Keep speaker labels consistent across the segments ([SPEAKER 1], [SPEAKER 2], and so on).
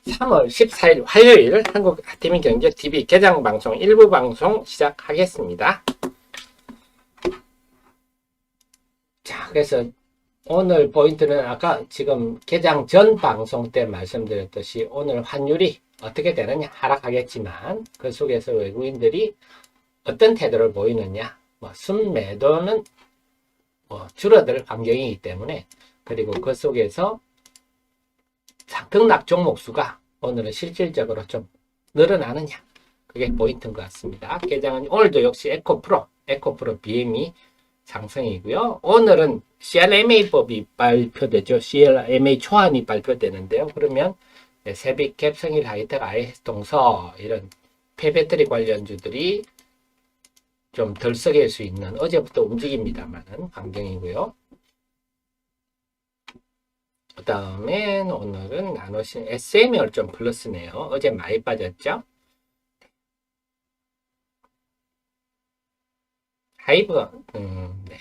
[SPEAKER 1] 3월 14일 화요일 한국 아티미 경제 TV 개장 방송 일부 방송 시작하겠습니다. 자, 그래서 오늘 포인트는 아까 지금 개장 전 방송 때 말씀드렸듯이 오늘 환율이 어떻게 되느냐 하락하겠지만 그 속에서 외국인들이 어떤 태도를 보이느냐, 순매도는 줄어들 환경이기 때문에, 그리고 그 속에서 상승락 종목 수가 오늘은 실질적으로 좀 늘어나느냐, 그게 포인트인 것 같습니다. 개장은 오늘도 역시 에코프로 BM이 상승이고요. 오늘은 CRMA법이 발표되죠. CRMA 초안이 발표되는데요. 그러면 세비캡, 성일, 하이텍, IS 동서 이런 폐배터리 관련주들이 좀 덜 썩일 수 있는, 어제부터 움직입니다만은 환경이고요. 그 다음에 오늘은 나노신 SMR 좀 플러스네요. 어제 많이 빠졌죠. 하이브, 네.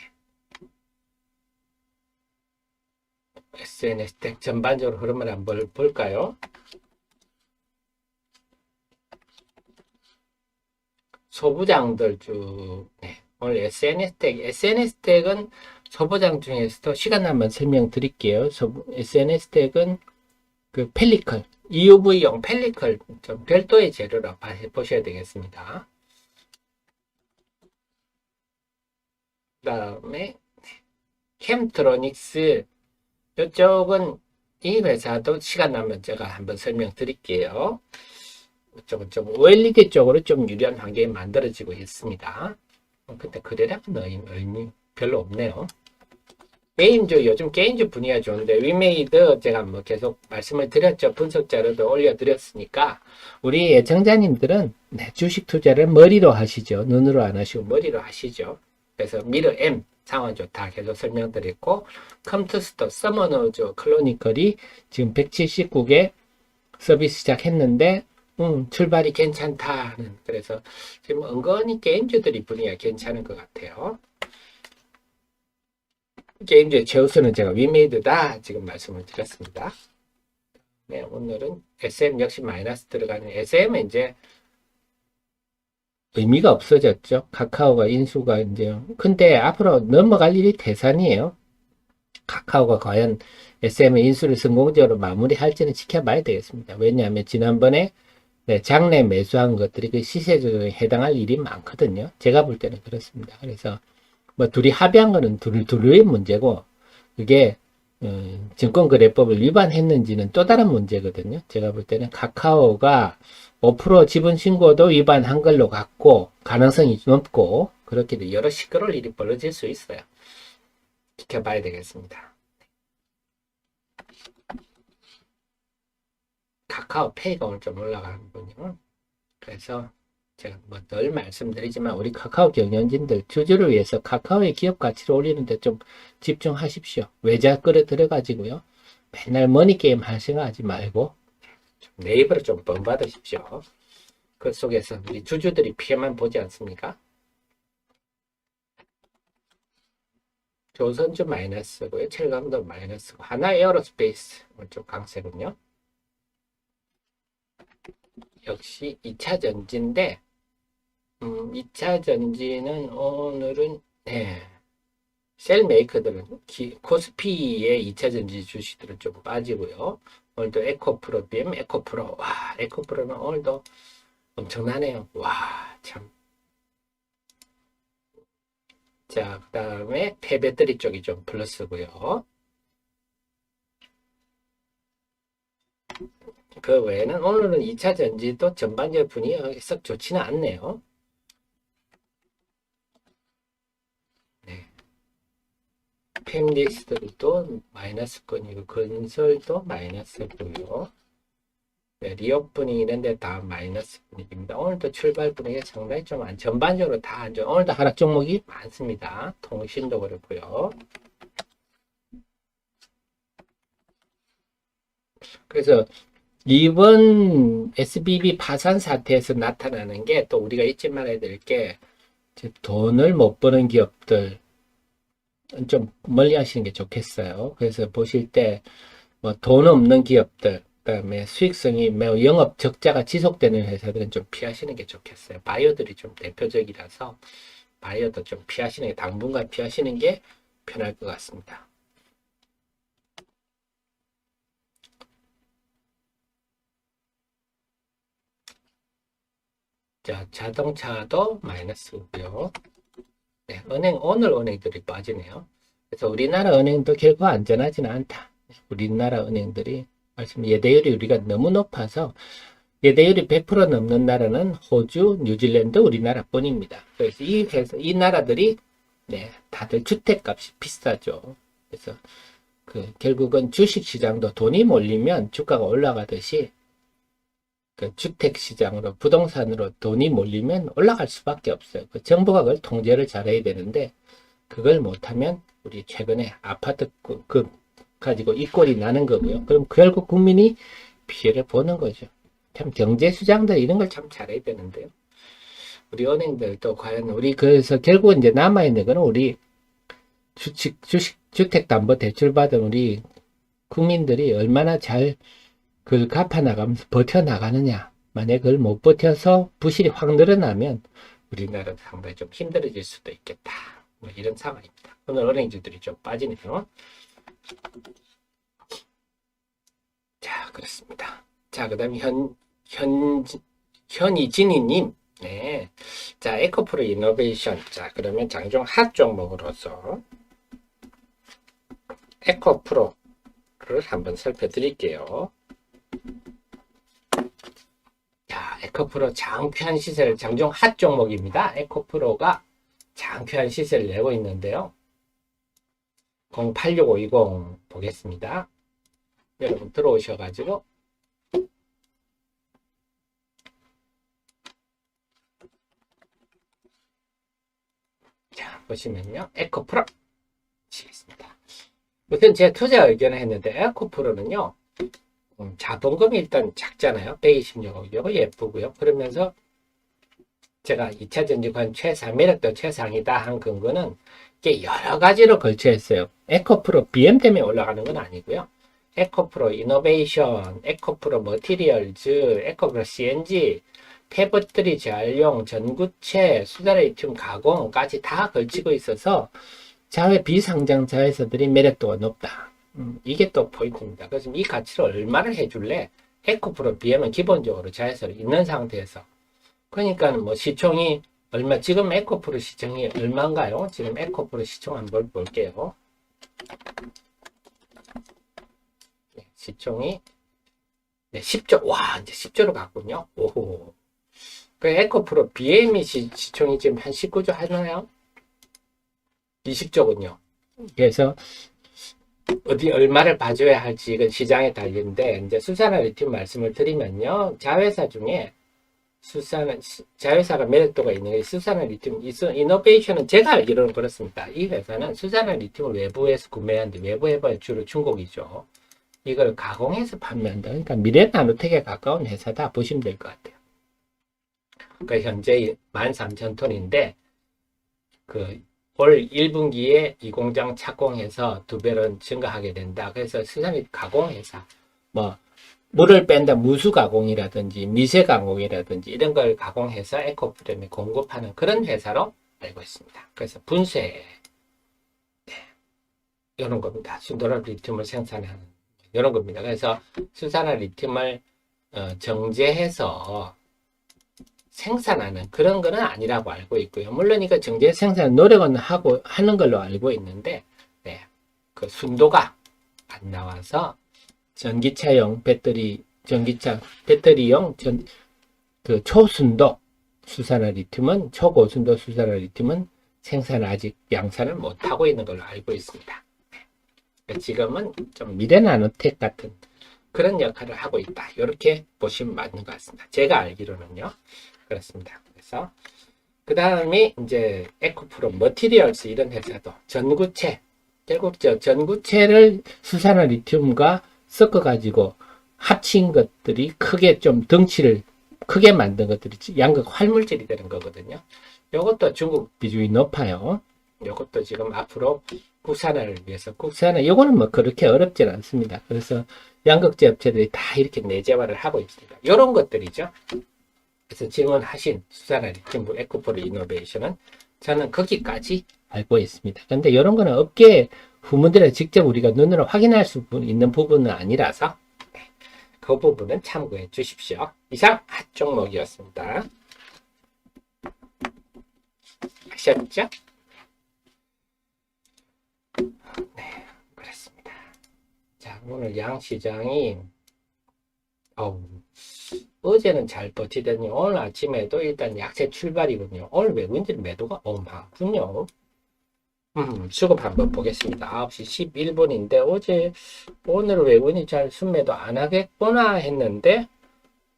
[SPEAKER 1] SNS 텍 전반적으로 흐름을 한번 볼까요? 소부장들 쭉, 네. 오늘 SNS텍은 소부장 중에서도 시간 나면 설명드릴게요. SNS텍은 그 펠리클, EUV용 펠리클 좀 별도의 재료로 보셔야 되겠습니다. 그 다음에 캠트로닉스, 이쪽은 이 회사도 시간 나면 제가 한번 설명드릴게요. 이쪽은 좀 OLED 쪽으로 좀 유리한 환경이 만들어지고 있습니다. 근데 그래라는 의미 별로 없네요. 게임주, 요즘 게임주 분위기가 좋은데 위메이드 제가 계속 말씀을 드렸죠. 분석 자료도 올려드렸으니까 우리 애청자님들은 주식 투자를 머리로 하시죠. 눈으로 안 하시고 머리로 하시죠. 그래서 미러 M 상황 좋다 계속 설명드렸고, 컴투스도 서머너즈 클로니컬이 지금 179개 서비스 시작했는데 출발이 괜찮다는, 그래서 지금 은근히 게임주들이 분위기가 괜찮은 것 같아요. 게임주의 최우선은 제가 위메이드다 지금 말씀을 드렸습니다. 네, 오늘은 SM 역시 마이너스 들어가는, SM은 이제 의미가 없어졌죠. 카카오가 인수가 이제, 근데 앞으로 넘어갈 일이 태산이에요. 카카오가 과연 SM의 인수를 성공적으로 마무리할지는 지켜봐야 되겠습니다. 왜냐하면 지난번에 장내 매수한 것들이 그 시세 조정에 해당할 일이 많거든요. 제가 볼 때는 그렇습니다. 그래서 둘이 합의한 거는 둘의 문제고, 그게 증권거래법을 위반했는지는 또 다른 문제거든요. 제가 볼 때는 카카오가 5% 지분 신고도 위반한 걸로 같고 가능성이 높고, 그렇게 여러 시끄러울 일이 벌어질 수 있어요. 지켜봐야 되겠습니다. 카카오페이가 오늘 좀 올라가는군요. 그래서 제가 늘 말씀드리지만 우리 카카오 경영진들 주주를 위해서 카카오의 기업 가치를 올리는데 좀 집중하십시오. 외자 끌어들여 가지고요, 맨날 머니게임 할 생각하지 말고 네이버를 좀 본받으십시오. 그 속에서 우리 주주들이 피해만 보지 않습니까? 조선주 마이너스고요, 철강도 마이너스고, 하나 에어로스페이스 좀 강세군요. 역시 2차 전지인데 2차 전지는 오늘은 셀메이커들은 코스피의 2차 전지 주식들은 좀 빠지고요. 오늘도 에코프로 BM, 에코프로, 와, 에코프로는 오늘도 엄청나네요. 와, 참. 자, 그 다음에 폐배터리 쪽이 좀 플러스고요. 그 외에는 오늘은 2차 전지도 전반적 분위기가 썩 좋지는 않네요. 네. 팹리스들도 마이너스권이고, 건설도 마이너스고요. 네, 리오프닝 이런데 다 마이너스 분위기입니다. 오늘도 출발 분위기가 상당히 좀 전반적으로 다 안 좋아요. 오늘도 하락 종목이 많습니다. 통신도 그렇고요. 그래서 이번 SBB 파산 사태에서 나타나는 게, 또 우리가 잊지 말아야 될 게, 돈을 못 버는 기업들 좀 멀리 하시는 게 좋겠어요. 그래서 보실 때 돈 없는 기업들, 그다음에 수익성이 매우 영업 적자가 지속되는 회사들은 좀 피하시는 게 좋겠어요. 바이오들이 좀 대표적이라서 바이오도 좀 피하시는 게 당분간 피하시는 게 편할 것 같습니다. 자, 자동차도 마이너스고요. 네, 오늘 은행들이 빠지네요. 그래서 우리나라 은행도 결코 안전하지는 않다. 우리나라 은행들이 예대율이 우리가 너무 높아서 예대율이 100% 넘는 나라는 호주, 뉴질랜드, 우리나라뿐입니다. 그래서 이 나라들이 네, 다들 주택값이 비싸죠. 그래서 결국은 주식시장도 돈이 몰리면 주가가 올라가듯이 주택시장으로 부동산으로 돈이 몰리면 올라갈 수밖에 없어요. 정부가 그걸 통제를 잘해야 되는데 그걸 못하면 우리 최근에 아파트 가지고 이 꼴이 나는 거고요. 그럼 결국 국민이 피해를 보는 거죠. 참 경제수장들 이런 걸 참 잘해야 되는데요. 우리 은행들도 과연 그래서 결국 이제 남아있는 거는 우리 주택담보대출 받은 우리 국민들이 얼마나 잘 그걸 갚아나가면서 버텨나가느냐. 만약 그걸 못 버텨서 부실이 확 늘어나면 우리나라도 상당히 좀 힘들어질 수도 있겠다. 뭐 이런 상황입니다. 오늘 은행주들이 좀 빠지네요. 자, 그렇습니다. 자, 그 다음에 현이진이님. 네. 자, 에코프로 이노베이션. 자, 그러면 장중 핫 종목으로서 에코프로를 한번 살펴드릴게요. 자, 에코프로 장쾌한 시세를 장중 핫 종목입니다. 에코프로가 장쾌한 시세를 내고 있는데요. 086520 보겠습니다. 여러분 들어오셔가지고 자, 보시면요. 에코프로 치겠습니다. 우선 제가 투자 의견을 했는데 에코프로는요. 자본금이 일단 작잖아요. 126억. 이거 예쁘고요. 그러면서 제가 2차전지관 매력도 최상이다 한 근거는 이게 여러 가지로 걸쳐 있어요. 에코프로 BM 때문에 올라가는 건 아니고요. 에코프로 이노베이션, 에코프로 머티리얼즈, 에코프로 CNG, 폐배터리 재활용, 전구체, 수자리튬 가공까지 다 걸치고 있어서 자회 비상장 자회사들이 매력도가 높다. 이게 또 포인트입니다. 그래서 이 가치를 얼마를 해줄래? 에코프로 BM은 기본적으로 자회사로 있는 상태에서. 그러니까 뭐 시총이 얼마, 지금 에코프로 시총이 얼마인가요? 지금 에코프로 시총 한번 볼게요. 네, 시총이 네, 10조, 와, 이제 10조로 갔군요. 오호. 그 에코프로 BM이 시총이 지금 한 19조 하나요? 20조군요. 그래서 어디 얼마를 봐줘야 할지 이건 시장에 달리는데 이제 수산화 리튬 말씀을 드리면요. 자회사 중에 자회사가 매력도가 있는 게 수산화 리튬 이노베이션은 제가 알기로는 그렇습니다. 이 회사는 수산화 리튬을 외부에서 구매하는데 외부 해봐야 주로 중국이죠. 이걸 가공해서 판매한다. 그러니까 미래 나노텍에 가까운 회사다 보시면 될 것 같아요. 그러니까 현재 13,000톤인데 올 1분기에 이 공장 착공해서 2배로 증가하게 된다. 그래서 수산화 가공회사, 뭐 물을 뺀다 무수 가공이라든지 미세 가공이라든지 이런 걸 가공해서 에코프로에 공급하는 그런 회사로 알고 있습니다. 그래서 분쇄 네, 이런 겁니다. 순도라 리튬을 생산하는 이런 겁니다. 그래서 수산화 리튬을 정제해서 생산하는 그런 거는 아니라고 알고 있고요. 물론 이거 정제 생산 노력은 하는 걸로 알고 있는데, 네, 그 순도가 안 나와서 전기차용 배터리용 초순도 수산화 리튬은 초고순도 수산화 리튬은 생산을 아직 양산을 못 하고 있는 걸로 알고 있습니다. 네. 지금은 좀 미래 나노텍 같은 그런 역할을 하고 있다. 이렇게 보시면 맞는 것 같습니다. 제가 알기로는요. 그렇습니다. 그래서 그 다음에 이제 에코프로 머티리얼스 이런 회사도 전구체 결국 전구체를 수산화 리튬과 섞어 가지고 합친 것들이 크게 좀 덩치를 크게 만든 것들이 양극 활물질이 되는 거거든요. 이것도 중국 비중이 높아요. 이것도 지금 앞으로 국산화를 위해서 국산화 요거는 뭐 그렇게 어렵진 않습니다. 그래서 양극재 업체들이 다 이렇게 내재화를 하고 있습니다. 이런 것들이죠. 그래서 질문하신 수산화 리튬부 에코프로 이노베이션은 저는 거기까지 알고 있습니다. 근데 이런 거는 업계 부문들에 직접 우리가 눈으로 확인할 수 있는 부분은 아니라서 그 부분은 참고해 주십시오. 이상 핫 종목이었습니다. 아셨죠? 네, 그렇습니다. 자, 오늘 양시장이 어제는 잘 버티더니 오늘 아침에도 일단 약세 출발이군요. 오늘 외국인들 매도가 많군요. 수급 한번 보겠습니다. 9시 11분인데 오늘 외국인이 잘 순매도 안 하겠구나 했는데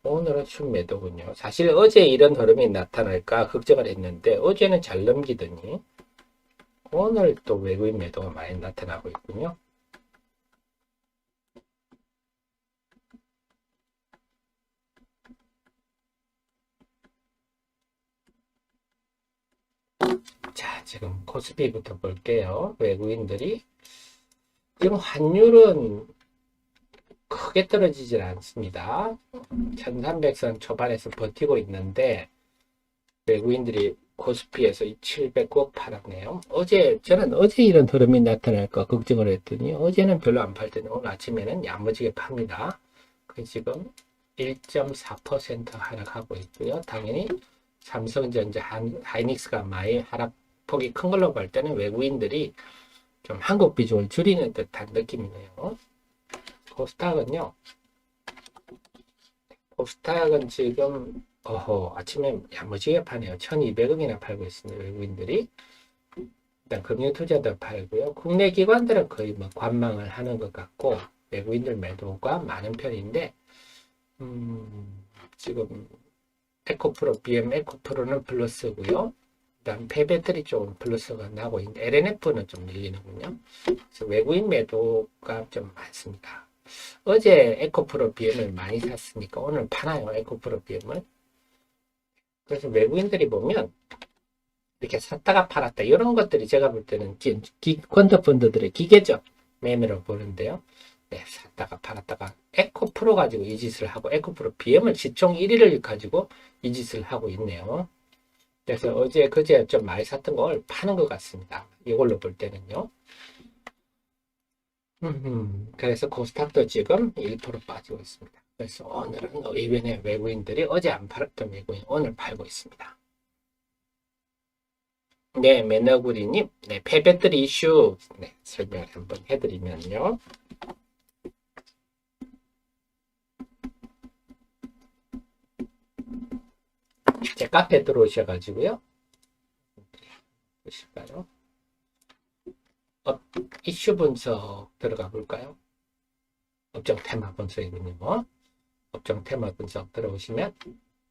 [SPEAKER 1] 오늘은 순매도군요. 사실 어제 이런 흐름이 나타날까 걱정을 했는데 어제는 잘 넘기더니 오늘 또 외국인 매도가 많이 나타나고 있군요. 자, 지금 코스피부터 볼게요. 외국인들이 지금 환율은 크게 떨어지질 않습니다. 1300선 초반에서 버티고 있는데 외국인들이 코스피에서 700억 팔았네요. 저는 어제 이런 흐름이 나타날까 걱정을 했더니 어제는 별로 안 팔더니 오늘 아침에는 야무지게 팝니다. 지금 1.4% 하락하고 있고요. 당연히 삼성전자, 하이닉스가 많이 하락폭이 큰 걸로 볼 때는 외국인들이 좀 한국 비중을 줄이는 듯한 느낌이네요. 코스닥은 지금 아침에 야무지게 파네요. 1200억이나 팔고 있습니다. 외국인들이. 일단 금융투자도 팔고요. 국내 기관들은 거의 뭐 관망을 하는 것 같고 외국인들 매도가 많은 편인데 지금 에코프로, BM 에코프로는 플러스고요. 그다음 폐배터리 쪽은 플러스가 나고 있는데 LNF는 좀 밀리는군요. 그래서 외국인 매도가 좀 많습니다. 어제 에코프로 BM을 많이 샀으니까 오늘 파나요, 에코프로 BM을. 그래서 외국인들이 보면 이렇게 샀다가 팔았다 이런 것들이 제가 볼 때는 펀드들의 기계적 매매로 보는데요. 네, 샀다가 팔았다가 에코프로 가지고 이 짓을 하고 에코프로 BM을 시총 1위를 가지고 이 짓을 하고 있네요. 그래서 그제 좀 많이 샀던 걸 파는 것 같습니다. 이걸로 볼 때는요. 그래서 코스닥도 지금 1% 빠지고 있습니다. 그래서 오늘은 의외의 외국인들이 어제 안 팔았던 외국인 오늘 팔고 있습니다. 네, 매너구리님, 네, 폐배터리 이슈 설명을 한번 해드리면요. 제 카페 들어오셔가지고요. 보실까요? 이슈 분석 들어가 볼까요? 업종 테마 분석이군요. 업종 테마 분석 들어오시면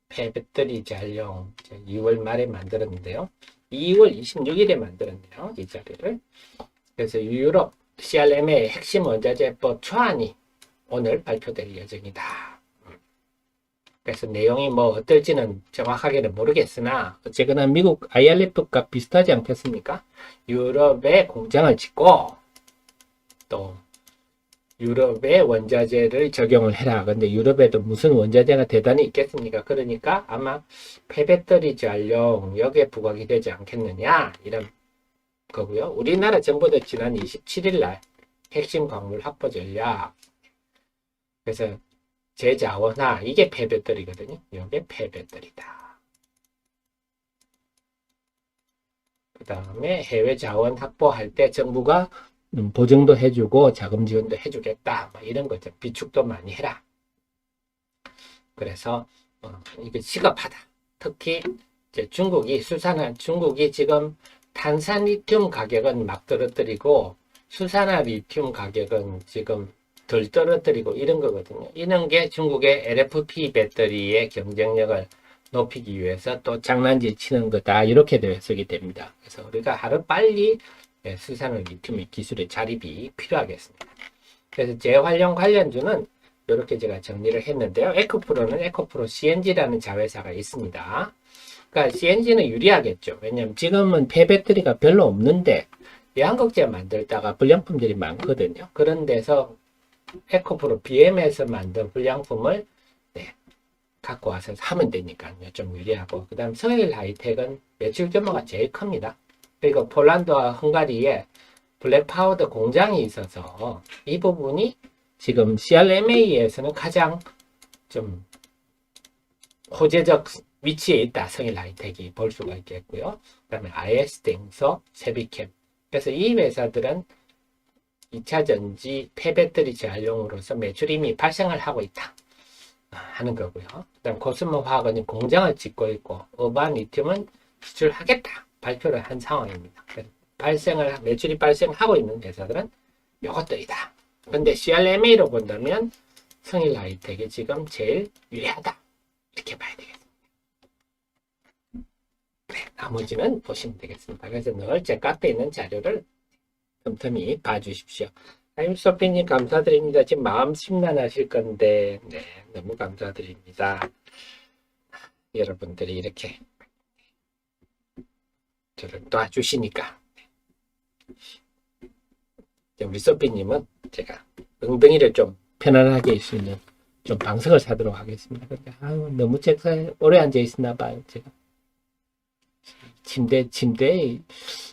[SPEAKER 1] 폐배터리 잔용 2월 말에 만들었는데요. 2월 26일에 만들었네요. 이 자리를. 그래서 유럽 CRM의 핵심 원자재법 초안이 오늘 발표될 예정이다. 그래서 내용이 뭐 어떨지는 정확하게는 모르겠으나 어쨌거나 미국 IRF과 비슷하지 않겠습니까? 유럽에 공장을 짓고 또 유럽의 원자재를 적용을 해라. 근데 유럽에도 무슨 원자재가 대단히 있겠습니까? 그러니까 아마 폐배터리 잔용 여기에 부각이 되지 않겠느냐 이런 거고요. 우리나라 정부도 지난 27일 날 핵심 광물 확보 전략 그래서 제자원화 이게 폐배터리거든요. 이게 폐배터리다. 그 다음에 해외 자원 확보할 때 정부가 보증도 해주고 자금 지원도 해주겠다. 뭐 이런 거죠. 비축도 많이 해라. 그래서 이게 시급하다. 특히 이제 중국이 지금 탄산 리튬 가격은 막 떨어뜨리고 수산화 리튬 가격은 지금 덜 떨어뜨리고 이런 거거든요. 이런 게 중국의 LFP 배터리의 경쟁력을 높이기 위해서 또 장난질 치는 거다. 이렇게 해석이 됩니다. 그래서 우리가 하루빨리 수산화 리튬 기술의 자립이 필요하겠습니다. 그래서 재활용 관련주는 이렇게 제가 정리를 했는데요. 에코프로는 에코프로 CNG라는 자회사가 있습니다. 그러니까 CNG는 유리하겠죠. 왜냐하면 지금은 폐배터리가 별로 없는데 양극재 만들다가 불량품들이 많거든요. 그런 데서 에코프로 BM에서 만든 불량품을 갖고 와서 하면 되니까요. 좀 유리하고. 그 다음 서일 하이텍은 매출 규모가 제일 큽니다. 그리고 폴란드와 헝가리에 블랙 파우더 공장이 있어서 이 부분이 지금 CRMA에서는 가장 좀 호재적 위치에 있다. 성일 하이텍이 볼 수가 있겠고요. 그 다음에 IS댕서, 세비캡. 그래서 이 회사들은 2차 전지 폐배터리 재활용으로서 매출이 이미 발생을 하고 있다 하는 거고요. 그 다음 코스모 화학은 공장을 짓고 있고 어반 리튬은 수출하겠다 발표를 한 상황입니다. 매출이 발생하고 있는 회사들은 이것들이다. 근데 CRMA로 본다면 성일 하이텍이 지금 제일 유리하다 이렇게 봐야 되겠습니다. 그래, 나머지는 보시면 되겠습니다. 그래서 늘 제 카페에 있는 자료를 틈틈이 봐주십시오. 타임소피님 감사드립니다. 지금 마음 심란하실 건데 너무 감사드립니다. 여러분들이 이렇게 저를 도와주시니까. 우리 소피님은 제가 엉덩이를 좀 편안하게 할 수 있는 좀 방석을 사도록 하겠습니다. 근데 너무 책상에 오래 앉아 있었나 봐요. 제가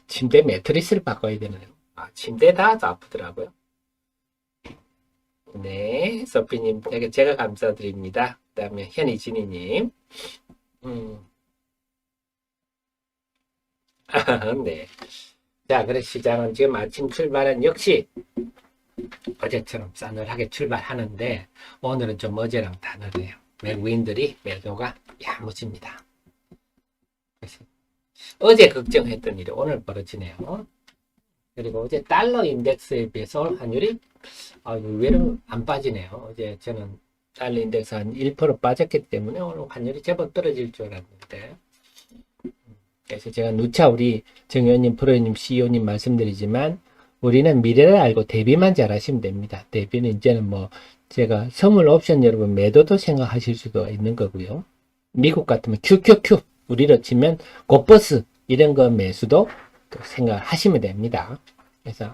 [SPEAKER 1] 침대 매트리스를 바꿔야 되나요? 침대 다 아프더라고요. 네, 소피님 제가 감사드립니다. 그 다음에 현이진이님 네. 자, 그래서 시장은 지금 아침 출발은 역시 어제처럼 싸늘하게 출발하는데 오늘은 좀 어제랑 다르네요. 외국인들이 매도가 야무집니다. 그래서 어제 걱정했던 일이 오늘 벌어지네요. 그리고 어제 달러 인덱스에 비해서 환율이 의외로 안 빠지네요. 어제 저는 달러 인덱스 한 1% 빠졌기 때문에 오늘 환율이 제법 떨어질 줄 알았는데 그래서 제가 누차 우리 정 의원님, 프로님, CEO님 말씀드리지만 우리는 미래를 알고 대비만 잘하시면 됩니다. 대비는 이제는 뭐 제가 선물 옵션 여러분 매도도 생각하실 수도 있는 거고요. 미국 같으면 QQQ 우리로 치면 곧버스 이런 거 매수도 생각하시면 됩니다. 그래서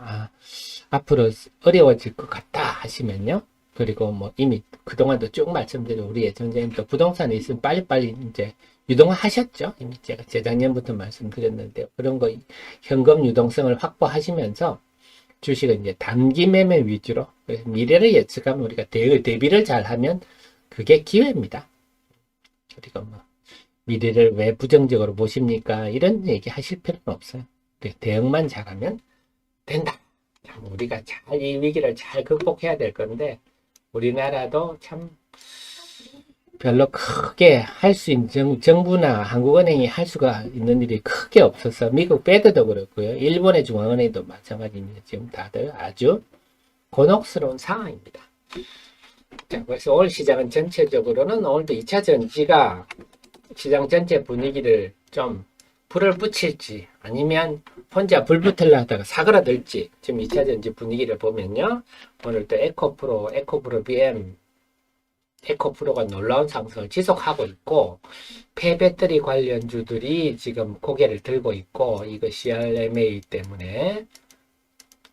[SPEAKER 1] 앞으로 어려워질 것 같다 하시면요. 그리고 뭐 이미 그동안도 쭉 말씀드린 우리 예전쟁님도 부동산에 있으면 빨리빨리 이제 유동하셨죠. 이미 제가 재작년부터 말씀드렸는데 그런 거 현금 유동성을 확보하시면서 주식은 이제 단기 매매 위주로 미래를 예측하면 우리가 대비를 잘하면 그게 기회입니다. 그리고 뭐 미래를 왜 부정적으로 보십니까? 이런 얘기 하실 필요는 없어요. 대응만 잘하면 된다. 우리가 잘 이 위기를 잘 극복해야 될 건데 우리나라도 참 별로 크게 할 수 있는 정부나 한국은행이 할 수가 있는 일이 크게 없어서 미국 패드도 그렇고요. 일본의 중앙은행도 마찬가지입니다. 지금 다들 아주 곤혹스러운 상황입니다. 자, 그래서 오늘 시장은 전체적으로는 오늘도 2차 전지가 시장 전체 분위기를 좀 불을 붙일지 아니면 혼자 불 붙으려 하다가 사그라들지 지금 2차 전지 분위기를 보면요. 오늘도 에코프로 BM 에코프로가 놀라운 상승을 지속하고 있고 폐배터리 관련주들이 지금 고개를 들고 있고 이거 CRMA 때문에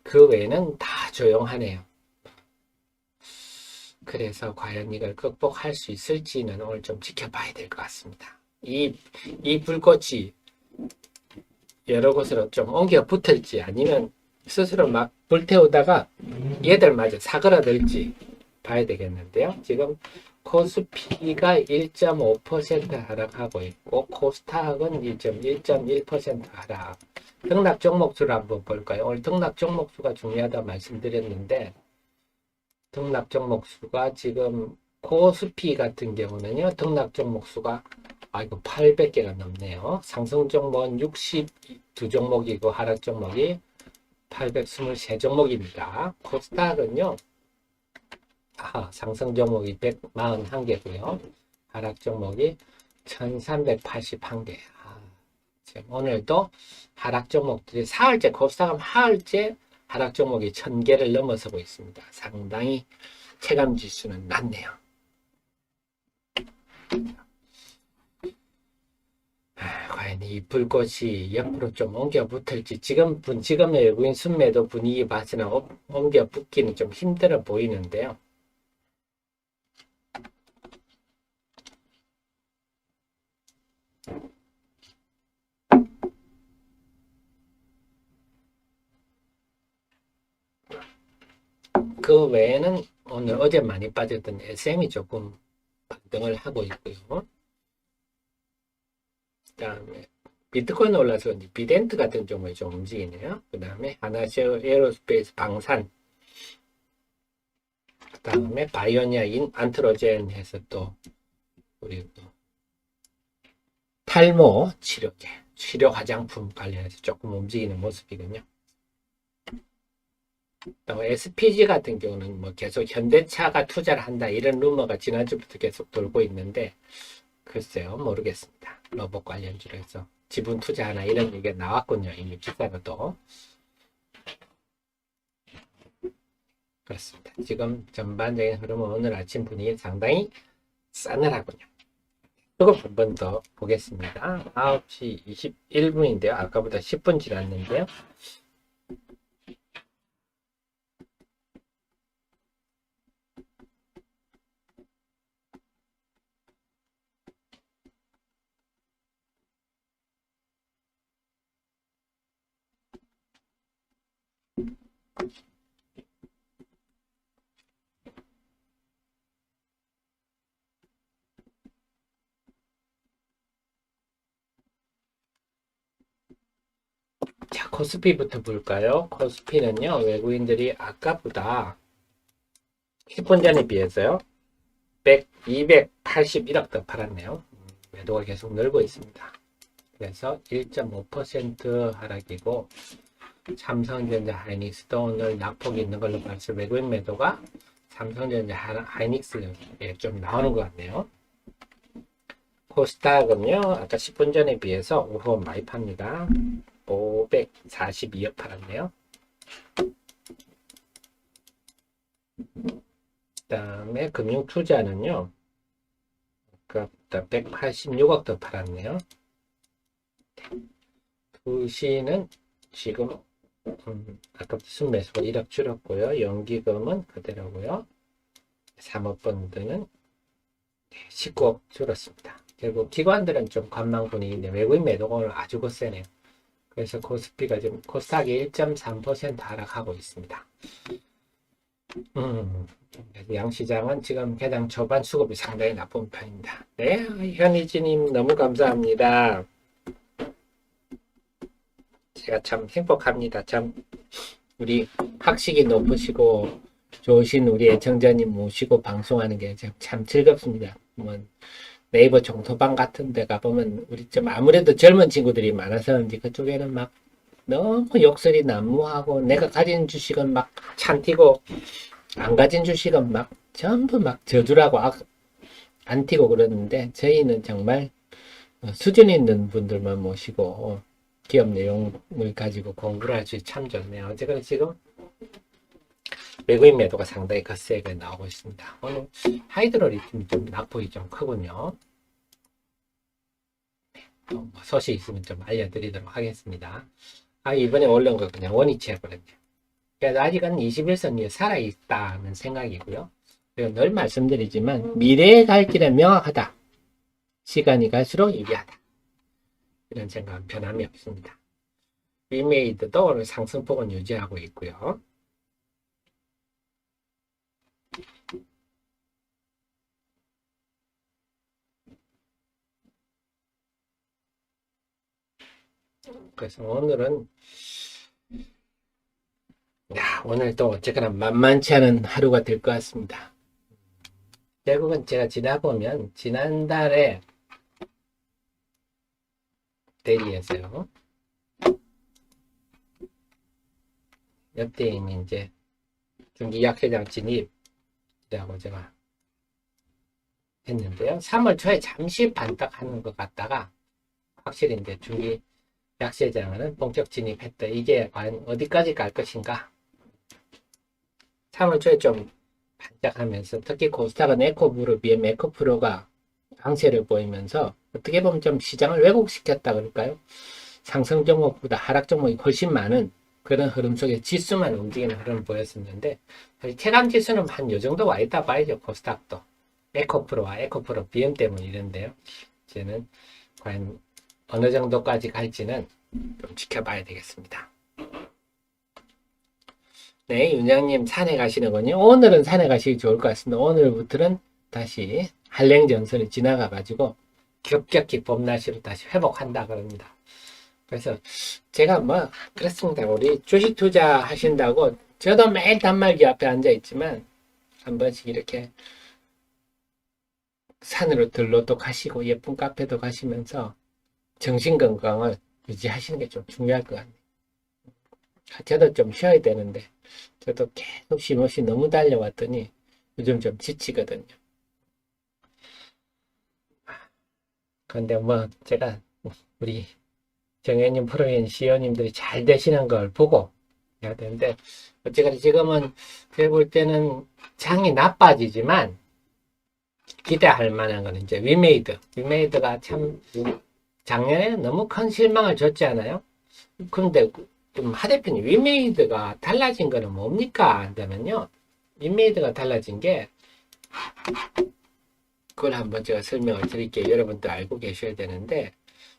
[SPEAKER 1] 그 외에는 다 조용하네요. 그래서 과연 이걸 극복할 수 있을지는 오늘 좀 지켜봐야 될 것 같습니다. 이 불꽃이 여러 곳으로 좀 옮겨 붙을지 아니면 스스로 막 불태우다가 얘들마저 사그라들지 봐야 되겠는데요. 지금 코스피가 1.5% 하락하고 있고 코스닥은 1.1% 하락. 등락 종목수를 한번 볼까요? 오늘 등락 종목수가 중요하다고 말씀드렸는데 등락 종목수가 지금 코스피 같은 경우는요. 등락 종목수가 이거 800개가 넘네요. 상승 종목은 62종목이고 하락 종목이 823종목입니다. 코스닥은요. 상승 종목이 141개고요. 하락 종목이 1381개. 지금 오늘도 하락 종목들이 사흘째 코스닥은 하흘째 하락 종목이 1000개를 넘어서고 있습니다. 상당히 체감 지수는 낮네요. 과연 이 불꽃이 옆으로 좀 옮겨 붙을지 지금의 외국인 순매도 분위기 봐서는 옮겨 붙기는 좀 힘들어 보이는데요. 그 외에는 오늘 어제 많이 빠졌던 SM이 조금 반등을 하고 있고요. 그 다음에 비트코인 올라서 이제 비덴트 같은 종목이 좀 움직이네요. 그 다음에 하나셰어 에어로스페이스 방산, 그 다음에 바이오니아 안트로젠 해서 또 우리 또 탈모 치료제, 치료 화장품 관련해서 조금 움직이는 모습이군요. 또 SPG 같은 경우는 뭐 계속 현대차가 투자를 한다 이런 루머가 지난주부터 계속 돌고 있는데 글쎄요 모르겠습니다. 로봇 관련주로 해서 지분 투자하나 이런 얘기가 나왔군요. 이미 기사로도. 그렇습니다. 지금 전반적인 흐름은 오늘 아침 분위기 상당히 싸늘하군요. 조금 한 번 더 보겠습니다. 9시 21분인데요. 아까보다 10분 지났는데요. 자, 코스피부터 볼까요? 코스피는요, 외국인들이 아까보다 10분 전에 비해서요, 281억 더 팔았네요. 매도가 계속 늘고 있습니다. 그래서 1.5% 하락이고, 삼성전자 하이닉스도 오늘 낙폭이 있는 걸로 봐서 외국인 매도가 삼성전자 하이닉스에 좀 나오는 것 같네요. 코스닥은요, 아까 10분 전에 비해서 오후 많이 팝니다. 542억 팔았네요. 그 다음에 금융투자는요, 아까부터 186억 더 팔았네요. 투시는 지금 아까부터 순매수가 1억 줄었고요. 연기금은 그대로고요. 사모펀드는 19억 줄었습니다. 결국 기관들은 좀 관망 분위기인데 외국인 매도가 오늘 아주 거세네요. 그래서 코스피가 지금 코스닥이 1.3% 하락하고 있습니다. 양시장은 지금 해당 초반 수급이 상당히 나쁜 편입니다. 네, 현희진님 너무 감사합니다. 제가 참 행복합니다. 참 우리 학식이 높으시고 좋으신 우리 애청자님 모시고 방송하는 게 참 즐겁습니다. 뭐 네이버 종토방 같은 데 가보면 우리 좀 아무래도 젊은 친구들이 많아서 그런지 그쪽에는 막 너무 욕설이 난무하고 내가 가진 주식은 막 찬티고 안 가진 주식은 막 전부 막 저주라고 안 튀고 그러는데 저희는 정말 수준 있는 분들만 모시고 기업 내용을 가지고 공부를 할 수 참 좋네요. 어쨌거나 지금 외국인 매도가 상당히 거세게 나오고 있습니다. 오늘 하이드로리튬이 좀 낙폭이 좀 크군요. 뭐 소식 있으면 좀 알려드리도록 하겠습니다. 이번에 올라온 거 그냥 원위치 해버렸네요. 그래서 아직은 21선이 살아있다는 생각이고요. 그리고 늘 말씀드리지만 미래의 갈 길은 명확하다. 시간이 갈수록 유리하다. 이런 생각은 변함이 없습니다. 위메이드도 오늘 상승폭은 유지하고 있고요. 그래서 오늘은 오늘도 어쨌거나 만만치 않은 하루가 될 것 같습니다. 결국은 제가 지나보면 지난달에 대리해서요. 옆대임이 이제 중기 약세장 진입이라고 제가 했는데요. 3월 초에 잠시 반딱하는 것 같다가 확실히 이제 중기 약세장은 본격 진입했다. 이게 과연 어디까지 갈 것인가? 3월 초에 좀 반짝하면서 특히 코스닥은 에코그룹 비해 메코프로가 강세를 보이면서 어떻게 보면 좀 시장을 왜곡시켰다 그럴까요? 상승 종목보다 하락 종목이 훨씬 많은 그런 흐름 속에 지수만 움직이는 흐름을 보였었는데, 사실 체감 지수는 한 요 정도 와 있다 봐야죠. 코스닥도. 에코프로와 에코프로 BM 때문에 이런데요. 이제는 과연 어느 정도까지 갈지는 좀 지켜봐야 되겠습니다. 네, 윤장님 산에 가시는군요. 오늘은 산에 가시기 좋을 것 같습니다. 오늘부터는 다시 한랭전선이 지나가가지고 급격히 봄날씨로 다시 회복한다 그럽니다. 그래서 제가 뭐 그렇습니다. 우리 주식 투자 하신다고 저도 매일 단말기 앞에 앉아 있지만 한 번씩 이렇게 산으로 들러도 가시고 예쁜 카페도 가시면서 정신 건강을 유지하시는 게 좀 중요할 것 같네요. 저도 좀 쉬어야 되는데 저도 계속 쉼없이 너무 달려왔더니 요즘 좀 지치거든요. 그런데 뭐 제가 우리 정혜님, 프로인 CEO님들이 잘 되시는 걸 보고 해야 되는데, 어쨌든 지금은 제가 볼 때는 장이 나빠지지만 기대할 만한 거는 이제 위메이드. 위메이드가 참 작년에 너무 큰 실망을 줬지 않아요? 그런데 좀 하 대표님, 위메이드가 달라진 거는 뭡니까? 한다면요. 위메이드가 달라진 게 그걸 한번 제가 설명을 드릴게요. 여러분도 알고 계셔야 되는데,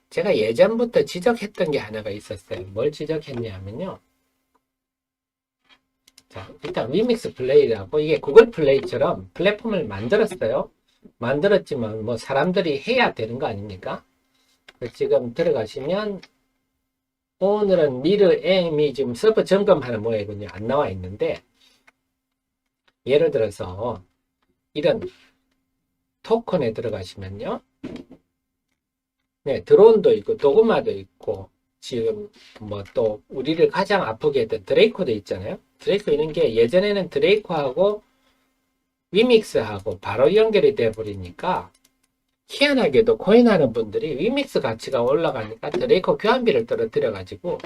[SPEAKER 1] 제가 예전부터 지적했던 게 하나가 있었어요. 뭘 지적했냐면요. 자, 일단 위믹스 플레이라고 이게 구글 플레이처럼 플랫폼을 만들었어요. 만들었지만 뭐 사람들이 해야 되는 거 아닙니까? 지금 들어가시면 오늘은 미르 M이 지금 서버 점검하는 모양이군요. 안 나와 있는데 예를 들어서 이런 토큰에 들어가시면요. 네, 드론도 있고 도그마도 있고 지금 뭐 또 우리를 가장 아프게 했던 드레이코도 있잖아요. 드레이코 있는 게 예전에는 드레이코하고 위믹스하고 바로 연결이 돼 버리니까 희한하게도 코인하는 분들이 위믹스 가치가 올라가니까 드레이코 교환비를 떨어뜨려 가지고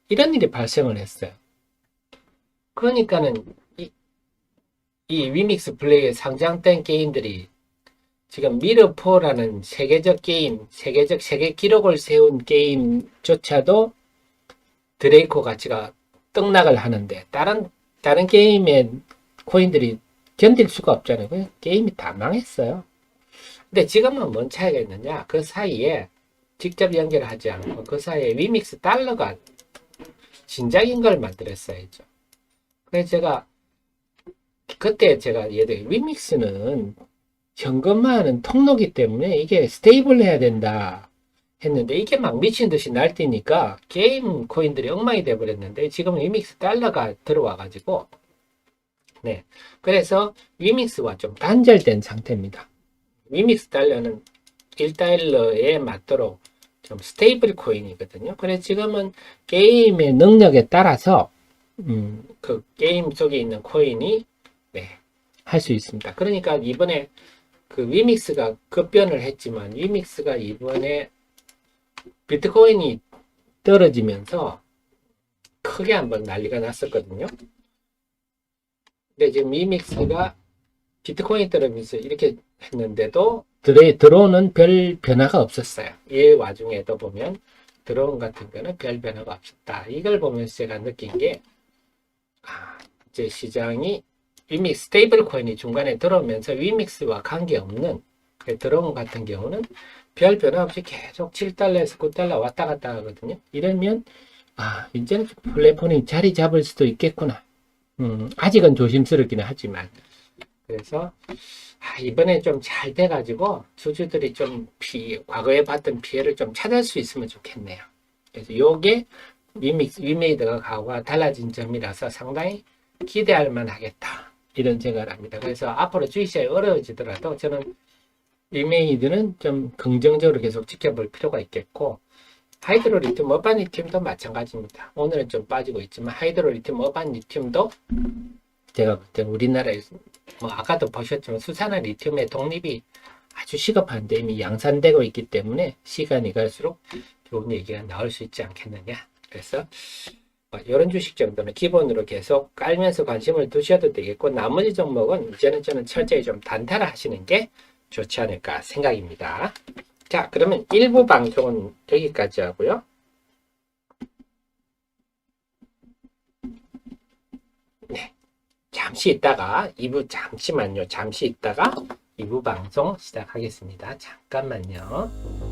[SPEAKER 1] 이런 일이 발생을 했어요. 그러니까는 이 위믹스 플레이에 상장된 게임들이 지금 미르4라는 세계적 게임, 세계적 세계 기록을 세운 게임조차도 드레이코 가치가 떡락을 하는데 다른 게임의 코인들이 견딜 수가 없잖아요. 게임이 다 망했어요. 근데 지금은 뭔 차이가 있느냐? 그 사이에 직접 연결하지 않고 그 사이에 위믹스 달러가 진작인 걸 만들었어야죠. 그래서 그때 제가 위믹스는 점검하는 통로기 때문에 이게 스테이블 해야 된다 했는데 이게 막 미친 듯이 날뛰니까 게임 코인들이 엉망이 돼 버렸는데 지금 위믹스 달러가 들어와 가지고 네, 그래서 위믹스와 좀 단절된 상태입니다. 위믹스 달러는 1달러에 맞도록 좀 스테이블 코인이거든요. 그래서 지금은 게임의 능력에 따라서 그 게임 속에 있는 코인이 네, 할 수 있습니다. 그러니까 이번에 그 위믹스가 급변을 했지만 위믹스가 이번에 비트코인이 떨어지면서 크게 한번 난리가 났었거든요. 근데 지금 위믹스가 비트코인이 떨어지면서 이렇게 했는데도 드론은 별 변화가 없었어요. 이 와중에도 보면 드론 같은 거는 별 변화가 없었다. 이걸 보면서 제가 느낀 게 이제 시장이 위믹스 스테이블 코인이 중간에 들어오면서 위믹스와 관계없는 드론 같은 경우는 별 변화 없이 계속 7달러에서 9달러 왔다 갔다 하거든요. 이러면 이제는 플랫폼이 자리 잡을 수도 있겠구나. 아직은 조심스럽기는 하지만 그래서 이번에 좀 잘 돼가지고 주주들이 좀 과거에 봤던 피해를 좀 찾을 수 있으면 좋겠네요. 그래서 요게 위메이드가 과거와 달라진 점이라서 상당히 기대할 만하겠다. 이런 생각을 합니다. 그래서 앞으로 주식시장이 어려워지더라도 저는 위메이드는 좀 긍정적으로 계속 지켜볼 필요가 있겠고 하이드로 리튬, 어반 리튬도 마찬가지입니다. 오늘은 좀 빠지고 있지만 하이드로 리튬, 어반 리튬도 제가 볼 때는 우리나라에서 아까도 보셨지만 수산화 리튬의 독립이 아주 시급한데 이미 양산되고 있기 때문에 시간이 갈수록 좋은 얘기가 나올 수 있지 않겠느냐. 그래서 이런 주식 정도는 기본으로 계속 깔면서 관심을 두셔도 되겠고 나머지 종목은 이제는 저는 철저히 좀 단타를 하시는 게 좋지 않을까 생각입니다. 자, 그러면 1부 방송은 여기까지 하고요. 네. 잠시 있다가 2부 잠시만요. 잠시 있다가 2부 방송 시작하겠습니다. 잠깐만요.